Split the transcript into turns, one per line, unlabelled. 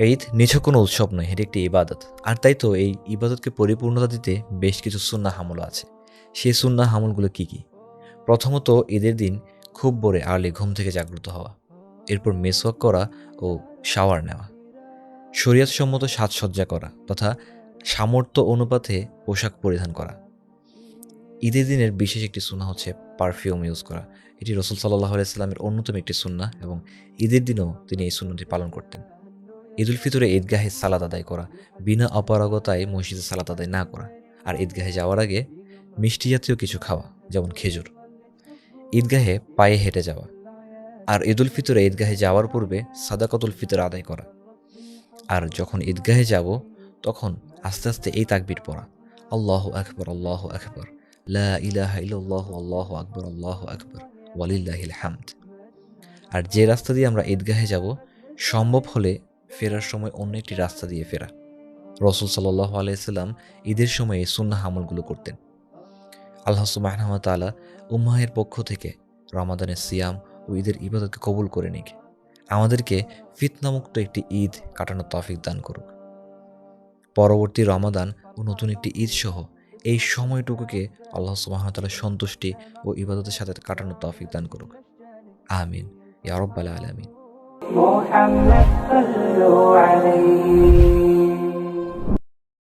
ঈদ নিছক কোনো উৎসব নয়, এটি একটি ইবাদত। আর তাই তো এই ইবাদতকে পরিপূর্ণতা দিতে বেশ কিছু সুন্নাহ আমলও আছে। সেই সুন্নাহ আমলগুলো কী কী? প্রথমত, ঈদের দিন খুব ভোরে আর্লি ঘুম থেকে জাগ্রত হওয়া, এরপর মেসওয়াক করা ও শাওয়ার নেওয়া, শরীয়তসম্মত সাজসজ্জা করা তথা সামর্থ্য অনুপাতে পোশাক পরিধান করা। ঈদের দিনের বিশেষ একটি সুন্নাহ হচ্ছে পারফিউম ইউজ করা। এটি রাসূল সাল্লাল্লাহু আলাইহি সাল্লামের অন্যতম একটি সুন্নাহ এবং ঈদের দিনেও তিনি এই সুন্নতি পালন করতেন। ঈদুল ফিতরে ঈদগাহে সালাত আদায় করা, বিনা অপারগতায় মসজিদে সালাত আদায় না করা, আর ঈদগাহে যাওয়ার আগে মিষ্টি জাতীয় কিছু খাওয়া, যেমন খেজুর। ঈদগাহে পায়ে হেঁটে যাওয়া, আর ঈদুল ফিতরে ঈদগাহে যাওয়ার পূর্বে সাদাকাতুল ফিতর আদায় করা। আর যখন ঈদগাহে যাব তখন আস্তে আস্তে এই তাকবীর পড়া, আল্লাহু আকবার, আল্লাহু আকবার, লা ইলাহা ইল্লাল্লাহু, আল্লাহু আকবার, আল্লাহু আকবার, ওয়ালিল্লাহিল হামদ। আর যে রাস্তা দিয়ে আমরা ঈদগাহে যাব, সম্ভব হলে ফেরার সময় অন্য একটি রাস্তা দিয়ে ফেরা। রাসূল সাল্লাল্লাহু আলাইহি সাল্লাম ঈদের সময় এই সুন্নাহ আমলগুলো করতেন। আল্লাহ সুবহানাহু ওয়া তাআলা উম্মাহের পক্ষ থেকে রমাদানের সিয়াম ও ঈদের ইবাদতকে কবুল করে নিক। আমাদেরকে ফিতনামুক্ত একটি ঈদ কাটানোর তৌফিক দান করুক। পরবর্তী রমাদান ও নতুন একটি ঈদ সহ এই সময়টুকুকে আল্লাহ সুবহানাহু ওয়া তাআলা সন্তুষ্টি ও ইবাদতের সাথে কাটানোর তৌফিক দান করুক। আমিন ইয়া রাব্বাল আলামিন।
محمد صلوا عليه